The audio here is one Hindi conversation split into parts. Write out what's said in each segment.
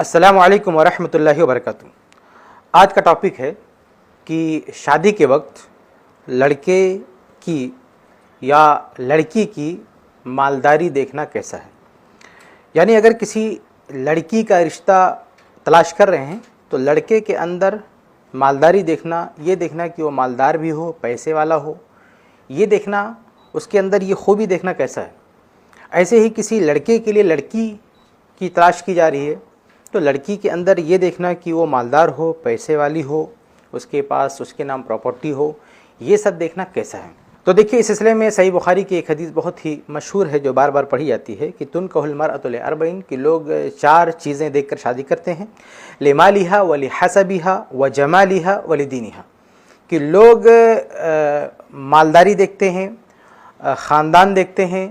अस्सलामु अलैकुम वरहमतुल्लाहि वबरकातुहू। आज का टॉपिक है कि शादी के वक्त लड़के की या लड़की की मालदारी देखना कैसा है। यानी अगर किसी लड़की का रिश्ता तलाश कर रहे हैं तो लड़के के अंदर मालदारी देखना, ये देखना कि वो मालदार भी हो, पैसे वाला हो, ये देखना, उसके अंदर ये खूबी देखना कैसा है। ऐसे ही किसी लड़के के लिए लड़की की तलाश की जा रही है तो लड़की के अंदर ये देखना कि वो मालदार हो, पैसे वाली हो, उसके पास उसके नाम प्रॉपर्टी हो, ये सब देखना कैसा है। तो देखिए, इस सिलसिले में सही बुखारी की एक हदीस बहुत ही मशहूर है जो बार बार पढ़ी जाती है कि तुनकहुल मरअतु लिअरबईन, कि लोग चार चीज़ें देखकर शादी करते हैं। लिमालिहा व लिहसबिहा व जमालिहा व लिदीनिहा, कि लोग मालदारी देखते हैं, ख़ानदान देखते हैं,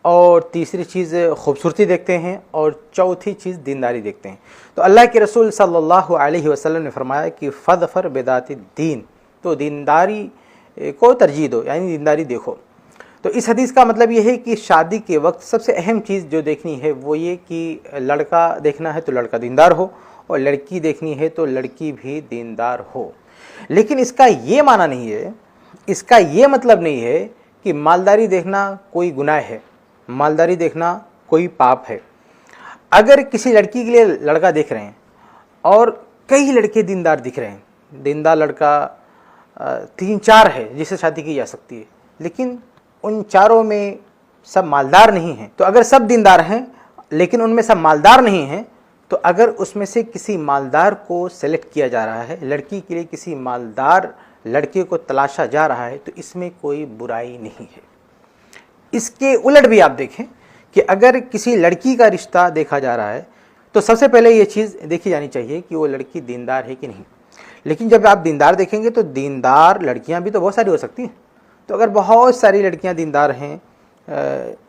और तीसरी चीज़ खूबसूरती देखते हैं, और चौथी चीज़ दीनदारी देखते हैं। तो अल्लाह के रसूल सल्लल्लाहु अलैहि वसल्लम ने फरमाया कि फ़ज़फ़र बिदाति दीन, तो दीनदारी को तरजीह दो, यानी दीनदारी देखो। तो इस हदीस का मतलब ये है कि शादी के वक्त सबसे अहम चीज़ जो देखनी है वो ये कि लड़का देखना है तो लड़का दीनदार हो, और लड़की देखनी है तो लड़की भी दीनदार हो। लेकिन इसका ये माना नहीं है, इसका ये मतलब नहीं है कि मालदारी देखना कोई गुनाह है, मालदारी देखना कोई पाप है। अगर किसी लड़की के लिए लड़का देख रहे हैं और कई लड़के दीनदार दिख रहे हैं, दीनदार लड़का 3-4 है जिससे शादी की जा सकती है, लेकिन उन चारों में सब मालदार नहीं हैं, तो अगर सब दीनदार हैं लेकिन उनमें सब मालदार नहीं हैं, तो अगर उसमें से किसी मालदार को सेलेक्ट किया जा रहा है, लड़की के लिए किसी मालदार लड़के को तलाशा जा रहा है, तो इसमें कोई बुराई नहीं है। इसके उलट भी आप देखें कि अगर किसी लड़की का रिश्ता देखा जा रहा है तो सबसे पहले ये चीज़ देखी जानी चाहिए कि वो लड़की दीनदार है कि नहीं। लेकिन जब आप दीनदार देखेंगे तो दीनदार लड़कियां भी तो बहुत सारी हो सकती हैं। तो अगर बहुत सारी लड़कियां दीनदार हैं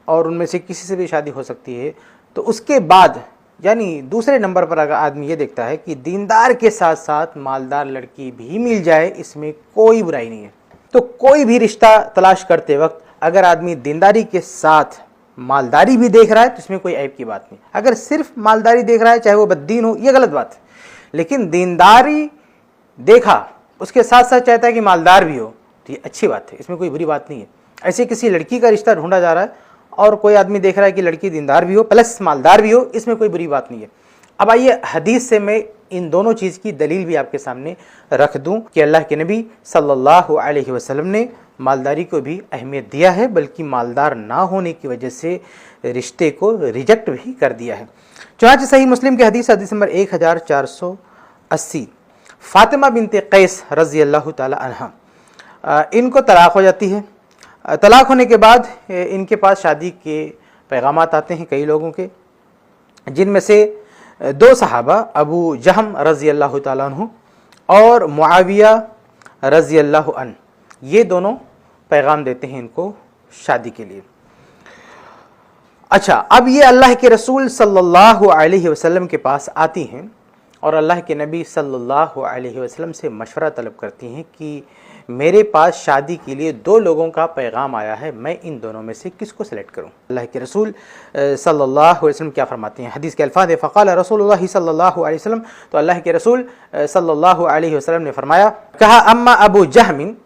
और उनमें से किसी से भी शादी हो सकती है, तो उसके बाद यानी दूसरे नंबर पर अगर आदमी ये देखता है कि दीनदार के साथ साथ मालदार लड़की भी मिल जाए, इसमें कोई बुराई नहीं है। तो कोई भी रिश्ता तलाश करते वक्त अगर आदमी दीनदारी के साथ मालदारी भी देख रहा है तो इसमें कोई ऐब की बात नहीं। अगर सिर्फ मालदारी देख रहा है, चाहे वो बद्दीन हो, ये गलत बात है। लेकिन दीनदारी देखा, उसके साथ साथ चाहता है कि मालदार भी हो, तो ये अच्छी बात है, इसमें कोई बुरी बात नहीं है। ऐसे किसी लड़की का रिश्ता ढूंढा जा रहा है और कोई आदमी देख रहा है कि लड़की दीनदार भी हो प्लस मालदार भी हो, इसमें कोई बुरी बात नहीं है। अब आइए हदीस से मैं इन दोनों चीज़ की दलील भी आपके सामने रख दूं कि अल्लाह के नबी सल्लल्लाहु अलैहि वसल्लम ने मालदारी को भी अहमियत दिया है, बल्कि मालदार ना होने की वजह से रिश्ते को रिजेक्ट भी कर दिया है। चुनांचे सही मुस्लिम की हदीस नंबर 1480, फातिमा बिनते कैस रज़ी अल्लाह ताला अन्हा, इनको तलाक हो जाती है। तलाक होने के बाद इनके पास शादी के पैगामात आते हैं कई लोगों के, जिनमें से 2 सहाबा अबू जहम रज़ी अल्लाह ताला अन्हु और मुआविया रज़ी अल्लाह अन, ये दोनों पैगाम देते हैं इनको शादी के लिए। अच्छा, अब ये अल्लाह के रसूल सल्लल्लाहु अलैहि वसल्लम के पास आती हैं और अल्लाह के नबी सल्लल्लाहु अलैहि वसल्लम से मशवरा तलब करती हैं कि मेरे पास शादी के लिए 2 लोगों का पैगाम आया है, मैं इन दोनों में से किसको सेलेक्ट करूं। अल्लाह के रसूल सल्लल्लाहु अलैहि वसल्लम क्या फरमाते हैं, हदीस के अल्फाज है, फ़क़ाल रसूलुल्लाह सल्लल्लाहु अलैहि वसल्लम, तो अल्लाह के रसूल सल्लल्लाहु अलैहि वसल्लम ने फरमाया, कहा अम्मा अबू जहमिन,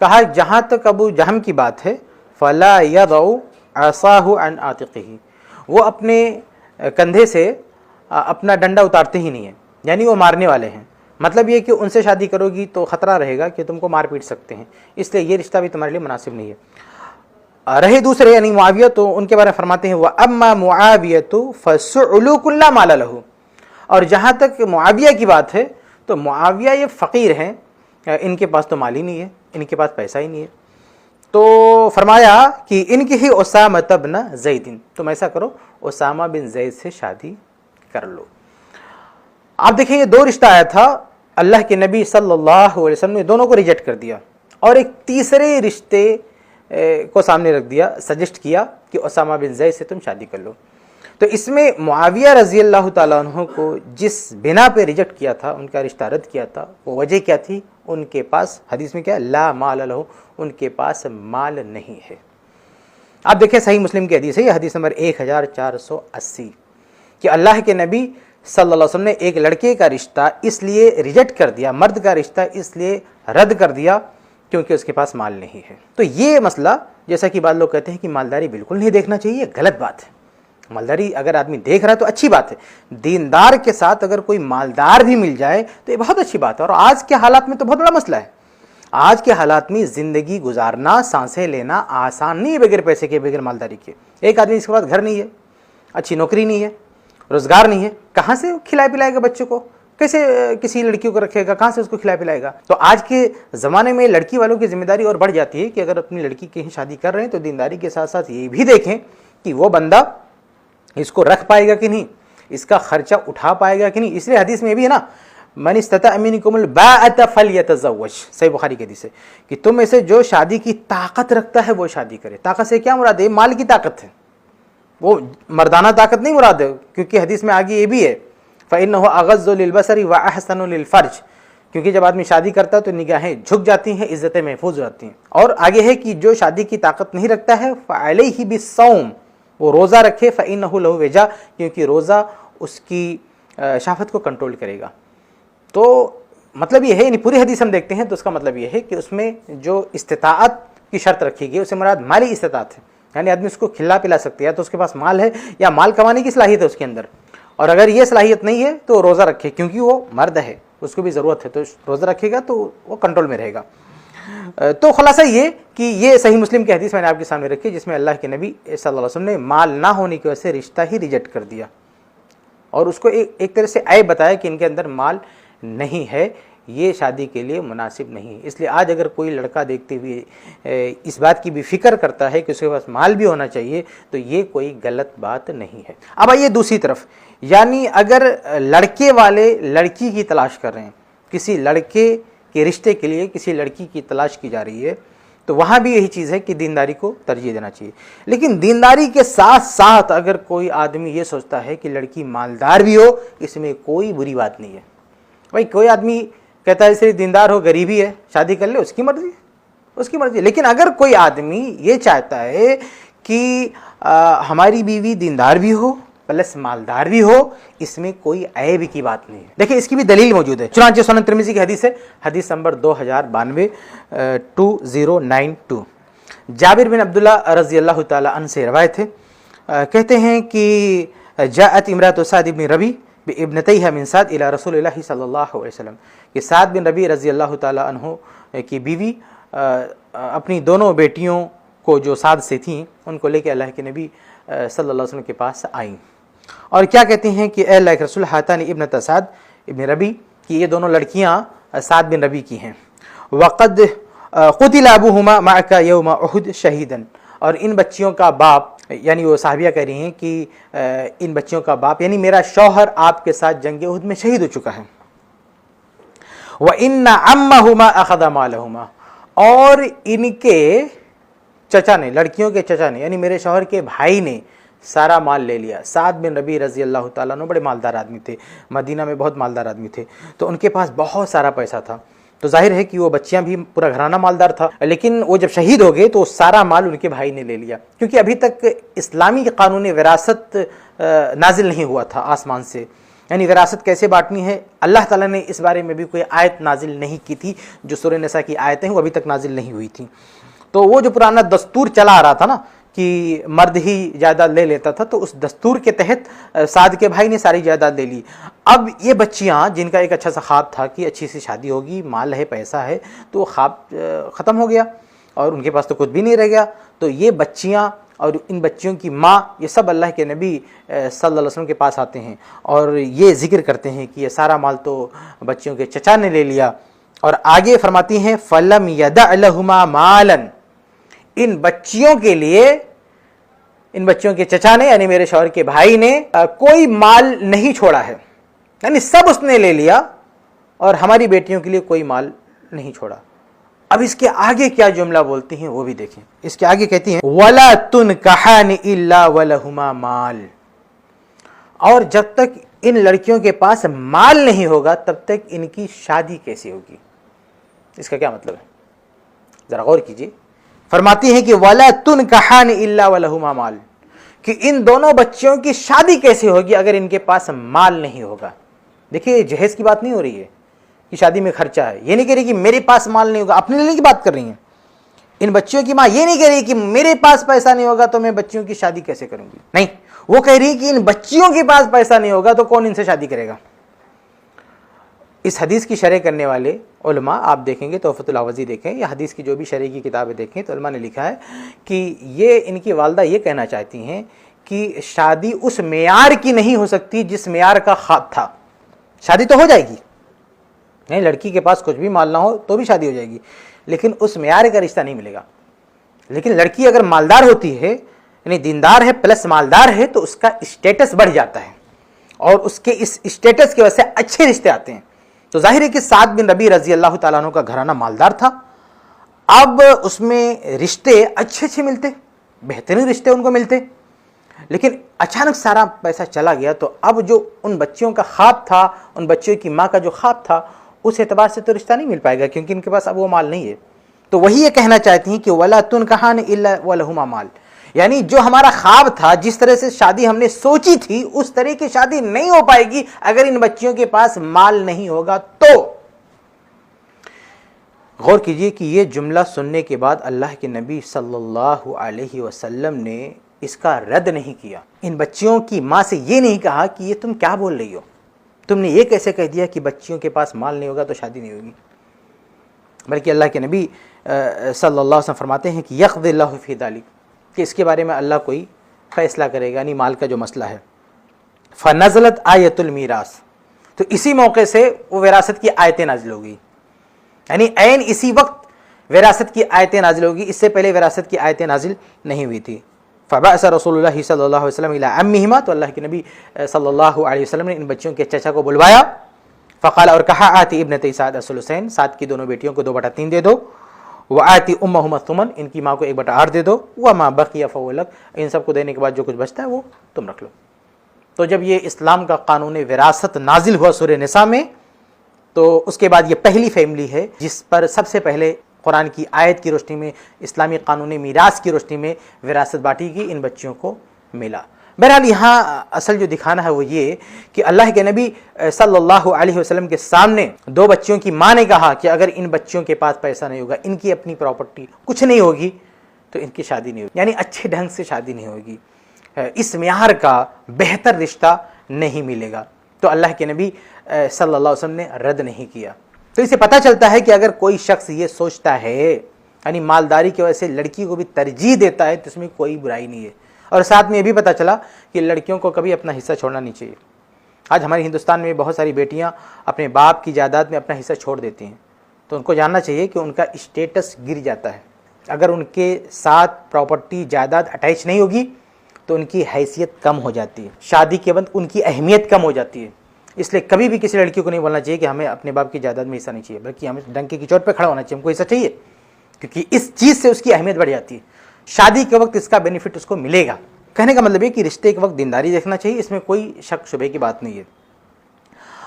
कहा जहाँ तक अबू जहम की बात है, फ़ला यदउ असाहु अन आतिक़िही, वो अपने कंधे से अपना डंडा उतारते ही नहीं है, यानी वो मारने वाले हैं। मतलब ये कि उनसे शादी करोगी तो ख़तरा रहेगा कि तुमको मार पीट सकते हैं, इसलिए ये रिश्ता भी तुम्हारे लिए मुनासिब नहीं है। रहे दूसरे यानी मुआविया, तो उनके बारे में फरमाते हैं व अम्मा मुआवियतु फसुअलु कुल्ला माला लहू, और जहाँ तक मुआविया की बात है तो मुआविया ये फ़कीर हैं, इनके पास तो माल ही नहीं है, इनके पास पैसा ही नहीं है। तो फरमाया कि इनकी ही उसामा तबन ज़ैदिन, तुम ऐसा करो उसामा बिन ज़ैद से शादी कर लो। आप देखिए, ये 2 रिश्ता आया था, अल्लाह के नबी सल्लल्लाहु अलैहि वसल्लम ने दोनों को रिजेक्ट कर दिया और एक तीसरे रिश्ते को सामने रख दिया, सजेस्ट किया कि उसामा बिन ज़ैद से तुम शादी कर लो। तो इसमें मुआविया रज़ी अल्लाह ताला अन्हु को जिस बिना पे रिजेक्ट किया था, उनका रिश्ता रद्द किया था, वो वजह क्या थी, उनके पास हदीस में क्या, ला माल लहू, उनके पास माल नहीं है। आप देखें सही मुस्लिम की हदीस है, यह हदीस नंबर 1480, कि अल्लाह के नबी सल्लल्लाहु अलैहि वसल्लम ने एक लड़के का रिश्ता इसलिए रिजेक्ट कर दिया, मर्द का रिश्ता इसलिए रद्द कर दिया क्योंकि उसके पास माल नहीं है। तो ये मसला, जैसा कि बाद लोग कहते हैं कि मालदारी बिल्कुल नहीं देखना चाहिए, गलत बात है। मालदारी अगर आदमी देख रहा है तो अच्छी बात है। दीनदार के साथ अगर कोई मालदार भी मिल जाए तो ये बहुत अच्छी बात है। और आज के हालात में तो बहुत बड़ा मसला है। आज के हालात में जिंदगी गुजारना, सांसें लेना आसान नहीं है बगैर पैसे के, बगैर मालदारी के। एक आदमी इसके पास घर नहीं है, अच्छी नौकरी नहीं है, रोजगार नहीं है, कहाँ से खिलाए पिलाएगा बच्चों को, कैसे किसी लड़कियों को रखेगा, कहाँ से उसको खिलाए पिलाएगा। तो आज के ज़माने में लड़की वालों की जिम्मेदारी और बढ़ जाती है कि अगर अपनी लड़की की ही शादी कर रहे हैं तो दीनदारी के साथ साथ ये भी देखें कि वो बंदा इसको रख पाएगा कि नहीं, इसका खर्चा उठा पाएगा कि नहीं। इसलिए हदीस में भी है ना, मन इस्तता मिनकुमुल बाअत फलयतज़व्वज, सही बुखारी की हदीस है कि तुम में से जो शादी की ताकत रखता है वो शादी करे। ताकत से क्या मुराद है? माल की ताकत है, वो मर्दाना ताकत नहीं मुराद है। क्योंकि हदीस में आगे ये भी है, फ़इन्नहु अग़ज़्ज़ु लिलबसरि व अहसनु लिलफ़र्ज, क्योंकि जब आदमी शादी करता है तो निगाहें झुक जाती हैं, इज़्ज़तें महफूज हो जाती हैं। और आगे है कि जो शादी की ताकत नहीं रखता है फ़अलैहि बिस्सौम, वो रोज़ा रखे, फ़इन्नहु लहु विजा, क्योंकि रोज़ा उसकी शहवत को कंट्रोल करेगा। तो मतलब ये है, यानी पूरी हदीस हम देखते हैं तो उसका मतलब ये है कि उसमें जो इस्तिताअत की शर्त रखी गई, उससे मुराद माली इस्तिताअत है, यानी आदमी उसको खिला पिला सकते हैं, तो उसके पास माल है या माल कमाने की सलाहियत है उसके अंदर। और अगर ये सलाहियत नहीं है तो रोज़ा रखे, क्योंकि वो मर्द है, उसको भी ज़रूरत है, तो रोज़ा रखेगा तो वो कंट्रोल में रहेगा। तो खुलासा ये कि ये सही मुस्लिम की हदीस मैंने आपके सामने रखी, जिसमें अल्लाह के नबी सल्लल्लाहु अलैहि वसल्लम ने माल ना होने की वजह से रिश्ता ही रिजेक्ट कर दिया और उसको एक तरह से ऐब बताया कि इनके अंदर माल नहीं है, ये शादी के लिए मुनासिब नहीं है। इसलिए आज अगर कोई लड़का देखते हुए इस बात की भी फिक्र करता है कि उसके पास माल भी होना चाहिए तो ये कोई गलत बात नहीं है। अब आइए दूसरी तरफ, यानी अगर लड़के वाले लड़की की तलाश कर रहे हैं, किसी लड़के के रिश्ते के लिए किसी लड़की की तलाश की जा रही है, तो वहाँ भी यही चीज़ है कि दीनदारी को तरजीह देना चाहिए। लेकिन दीनदारी के साथ साथ अगर कोई आदमी ये सोचता है कि लड़की मालदार भी हो, इसमें कोई बुरी बात नहीं है। भाई कोई आदमी कहता है सिर्फ दीनदार हो, गरीबी है, शादी कर ले, उसकी मर्जी, उसकी मर्जी। लेकिन अगर कोई आदमी ये चाहता है कि हमारी बीवी दीनदार भी हो प्लस मालदार भी हो, इसमें कोई ऐब की बात नहीं है। देखिए इसकी भी दलील मौजूद है। चुनांचे सुनन तिरमिज़ी की हदीस है, हदीस नंबर 2092 2092। जाबिर बिन अब्दुल्ला रज़ी अल्लाह ताला अन्हु से रवायत है, कहते हैं कि जाअत इमरातु साद इब्न रबी बिइब्नतैहा मिन साद इला रसूलिल्लाह सल्लल्लाहु अलैहि वसल्लम, कि साद बिन रबी रज़ी अल्लाह ताला अन्हु की बीवी अपनी दोनों बेटियों को जो साद से थीं उनको लेकर अल्लाह के नबी सल्लल्लाहु अलैहि वसल्लम के पास आईं और क्या कहती हैं कि अल्लाह के रसूल हातानी इब्नत साद इब्न रबी, कि ये दोनों लड़कियां साद बिन रबी की हैं। वक़द क़ुतिला अबूहुमा मअका यौम उहुद शहीदन, और इन बच्चियों का बाप, यानी वो साहबिया कह रही हैं कि इन बच्चियों का बाप यानी मेरा शौहर आपके साथ जंग उहुद में शहीद हो चुका है। व इन्ना अम्महुमा अख़ज़ मालहुमा, और इनके चचा ने, लड़कियों के चचा ने, यानी मेरे शौहर के भाई ने सारा माल ले लिया। साद बिन रबी रज़ी अल्लाह ताला अन्हु बड़े मालदार आदमी थे, मदीना में बहुत मालदार आदमी थे, तो उनके पास बहुत सारा पैसा था। तो जाहिर है कि वो बच्चियां भी, पूरा घराना मालदार था। लेकिन वो जब शहीद हो गए तो सारा माल उनके भाई ने ले लिया, क्योंकि अभी तक इस्लामी कानून विरासत नाजिल नहीं हुआ था आसमान से, यानी विरासत कैसे बांटनी है अल्लाह ताला ने इस बारे में भी कोई आयत नाजिल नहीं की थी। जो सूरह निसा की आयतें हैं वो अभी तक नाजिल नहीं हुई थी। तो वो जो पुराना दस्तूर चला आ रहा था ना कि मर्द ही जायदाद ले लेता था, तो उस दस्तूर के तहत साद के भाई ने सारी जायदाद ले ली। अब ये बच्चियां, जिनका एक अच्छा सा ख्वाब था कि अच्छी सी शादी होगी, माल है, पैसा है, तो ख्वाब ख़त्म हो गया और उनके पास तो कुछ भी नहीं रह गया। तो ये बच्चियां और इन बच्चियों की माँ, ये सब अल्लाह के नबी सल्लल्लाहु अलैहि वसल्लम के पास आते हैं और ये जिक्र करते हैं कि ये सारा माल तो बच्चियों के चचा ने ले लिया। और आगे फरमाती हैं फलम यदा लहुमा मालन, इन बच्चियों के लिए, इन बच्चियों के चचा ने यानी मेरे शौहर के भाई ने कोई माल नहीं छोड़ा है, यानी सब उसने ले लिया और हमारी बेटियों के लिए कोई माल नहीं छोड़ा। अब इसके आगे क्या जुमला बोलती हैं वो भी देखें। इसके आगे कहती हैं वला तुनकहान इल्ला वलहुमा माल, और जब तक इन लड़कियों के पास माल नहीं होगा तब तक इनकी शादी कैसे होगी। इसका क्या मतलब है, जरा गौर कीजिए। फरमाती हैं कि वला तुनकहान इल्ला वलहुमा माल, कि इन दोनों बच्चियों की शादी कैसे होगी अगर इनके पास माल नहीं होगा। देखिए जहेज की बात नहीं हो रही है कि शादी में खर्चा है, ये नहीं कह रही कि मेरे पास माल नहीं होगा, अपने लेने की बात कर रही हैं। इन बच्चियों की माँ ये नहीं कह रही कि मेरे पास पैसा नहीं होगा तो मैं बच्चियों की शादी कैसे करूंगी, नहीं, वो कह रही कि इन बच्चियों के पास पैसा नहीं होगा तो कौन इनसे शादी करेगा। इस हदीस की शरह करने वाले उलमा आप देखेंगे, तोहफतुल आवाज़ी देखें या हदीस की जो भी शरह की किताबें देखें तो उलमा ने लिखा है कि ये इनकी वालदा ये कहना चाहती हैं कि शादी उस मेयार की नहीं हो सकती जिस मेयार का ख्वाब था। शादी तो हो जाएगी, नहीं, लड़की के पास कुछ भी माल ना हो तो भी शादी हो जाएगी, लेकिन उस मेयार का रिश्ता नहीं मिलेगा। लेकिन लड़की अगर मालदार होती है, यानी दीनदार है प्लस मालदार है, तो उसका स्टेटस बढ़ जाता है और उसके इस स्टेटस की वजह से अच्छे रिश्ते आते हैं। तो जाहिर है कि साद बिन रबी रजी अल्लाह तआला अन्हु का घराना मालदार था, अब उसमें रिश्ते अच्छे अच्छे मिलते, बेहतरीन रिश्ते उनको मिलते, लेकिन अचानक सारा पैसा चला गया तो अब जो उन बच्चियों का ख्वाब था, उन बच्चियों की माँ का जो ख्वाब था, उस एतबार से तो रिश्ता नहीं मिल पाएगा क्योंकि इनके पास अब वो माल नहीं है। तो वही ये कहना चाहती हैं कि वला तुन कहान इल्ला वलहुमा माल, यानी जो हमारा ख्वाब था, जिस तरह से शादी हमने सोची थी उस तरह की शादी नहीं हो पाएगी अगर इन बच्चियों के पास माल नहीं होगा। तो गौर कीजिए कि ये जुमला सुनने के बाद अल्लाह के नबी सल्लल्लाहु अलैहि वसल्लम ने इसका रद्द नहीं किया। इन बच्चियों की माँ से ये नहीं कहा कि ये तुम क्या बोल रही हो, तुमने ये कैसे कह दिया कि बच्चियों के पास माल नहीं होगा तो शादी नहीं होगी, बल्कि अल्लाह के नबी सल्लल्लाहु अलैहि वसल्लम फरमाते हैं कि यक़दिल्लाहु फ़ी ज़ालिक, कि इसके बारे में अल्लाह कोई फ़ैसला करेगा, यानी माल का जो मसला है। फ़नज़लत आयतुल मीरास, तो इसी मौके से वो विरासत की आयतें नाजिल होगी, यानी ऐन इसी वक्त विरासत की आयतें नाजिल होगी, इससे पहले विरासत की आयतें नाजिल नहीं हुई थी। फ़बअस रसूलुल्लाह सल्लल्लाहु अलैहि वसल्लम इला अम्मिहिमा, तो अल्लाह के नबी सल्लल्लाहु अलैहि वसल्लम ने इन बच्चियों के चचा को बुलवाया। फ़क़ाल, और कहा, आती इब्नती साद असल हुसैन, साद की दोनों बेटियों को 2/3 दे दो, व आती उम्महुमा सुमन, इनकी माँ को 1/8 दे दो, व मा बक़िया फ़वलक, इन सबको देने के बाद जो कुछ बचता है वो तुम रख लो। तो जब ये इस्लाम का कानून विरासत नाजिल हुआ सूरह निसा में, तो उसके बाद ये पहली फैमिली है जिस पर सबसे पहले कुरान की आयत की रोशनी में, इस्लामी कानून मीरास की रोशनी में विरासत बांटी गई, इन बच्चियों को मिला। बहरहाल यहाँ असल जो दिखाना है वो ये कि अल्लाह के नबी सल्लल्लाहु अलैहि वसल्लम के सामने दो बच्चियों की माँ ने कहा कि अगर इन बच्चियों के पास पैसा नहीं होगा, इनकी अपनी प्रॉपर्टी कुछ नहीं होगी, तो इनकी शादी नहीं होगी, यानी अच्छे ढंग से शादी नहीं होगी, इस मेयार का बेहतर रिश्ता नहीं मिलेगा। तो अल्लाह के नबी सल्लल्लाहु अलैहि वसल्लम ने रद्द नहीं किया। तो इससे पता चलता है कि अगर कोई शख्स ये सोचता है, यानी मालदारी की वजह से लड़की को भी तरजीह देता है, तो इसमें कोई बुराई नहीं है। और साथ में ये भी पता चला कि लड़कियों को कभी अपना हिस्सा छोड़ना नहीं चाहिए। आज हमारे हिंदुस्तान में बहुत सारी बेटियां अपने बाप की जायदाद में अपना हिस्सा छोड़ देती हैं, तो उनको जानना चाहिए कि उनका स्टेटस गिर जाता है। अगर उनके साथ प्रॉपर्टी जायदाद अटैच नहीं होगी तो उनकी हैसियत कम हो जाती है, शादी के बाद उनकी अहमियत कम हो जाती है। इसलिए कभी भी किसी लड़की को नहीं बोलना चाहिए कि हमें अपने बाप की जायदाद में हिस्सा नहीं चाहिए, बल्कि हमें डंके की चोट पर खड़ा होना चाहिए, हमको हिस्सा चाहिए, क्योंकि इस चीज़ से उसकी अहमियत बढ़ जाती है। शादी के वक्त इसका बेनिफिट उसको मिलेगा। कहने का मतलब है कि रिश्ते के वक्त दीनदारी देखना चाहिए, इसमें कोई शक शुबे की बात नहीं है।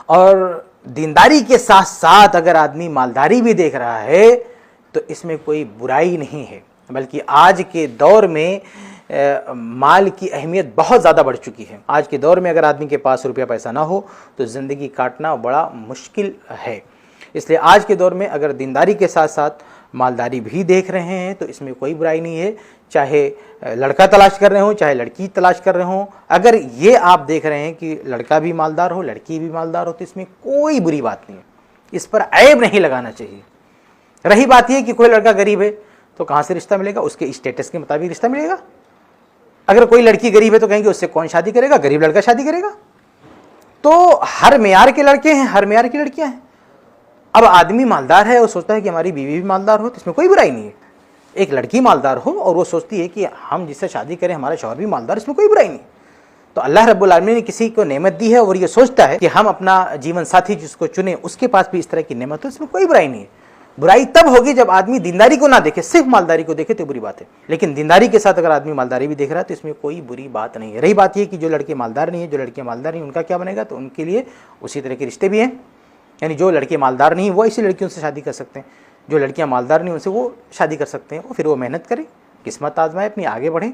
और दीनदारी के साथ साथ अगर आदमी मालदारी भी देख रहा है तो इसमें कोई बुराई नहीं है, बल्कि आज के दौर में माल की अहमियत बहुत ज़्यादा बढ़ चुकी है। आज के दौर में अगर आदमी के पास रुपया पैसा ना हो तो ज़िंदगी काटना बड़ा मुश्किल है। इसलिए आज के दौर में अगर दीनदारी के साथ साथ मालदारी भी देख रहे हैं तो इसमें कोई बुराई नहीं है, चाहे लड़का तलाश कर रहे हो चाहे लड़की तलाश कर रहे हो। अगर ये आप देख रहे हैं कि लड़का भी मालदार हो लड़की भी मालदार हो तो इसमें कोई बुरी बात नहीं है, इस पर ऐब नहीं लगाना चाहिए। रही बात यह कि कोई लड़का गरीब है तो कहाँ से रिश्ता मिलेगा, उसके स्टेटस के मुताबिक रिश्ता मिलेगा। अगर कोई लड़की गरीब है तो कहेंगे उससे कौन शादी करेगा, गरीब लड़का शादी करेगा। तो हर मेयार के लड़के हैं, हर मेयार की लड़कियां हैं। अब आदमी मालदार है और सोचता है कि हमारी बीवी भी मालदार हो, तो इसमें कोई बुराई नहीं है। एक लड़की मालदार हो और वो सोचती है कि हम जिससे शादी करें हमारा शौहर भी मालदार, इसमें कोई बुराई नहीं। तो अल्लाह रब्बुल आलमीन ने किसी को नेमत दी है और ये सोचता है कि हम अपना जीवन साथी जिसको चुने उसके पास भी इस तरह की नेमत हो, इसमें कोई बुराई नहीं है। बुराई तब होगी जब आदमी दीनदारी को ना देखे, सिर्फ मालदारी को देखे तो बुरी बात है। लेकिन दीनदारी के साथ अगर आदमी मालदारी भी देख रहा है तो इसमें कोई बुरी बात नहीं है। रही बात यह कि जो लड़के मालदार नहीं है, जो लड़के मालदार नहीं, उनका क्या बनेगा, तो उनके लिए उसी तरह के रिश्ते भी हैं। यानी जो लड़के मालदार नहीं वो ऐसी लड़कियों से शादी कर सकते हैं, जो लड़कियां मालदार नहीं उनसे वो शादी कर सकते हैं। फिर वो मेहनत करें, किस्मत आजमाए, अपनी आगे बढ़ें।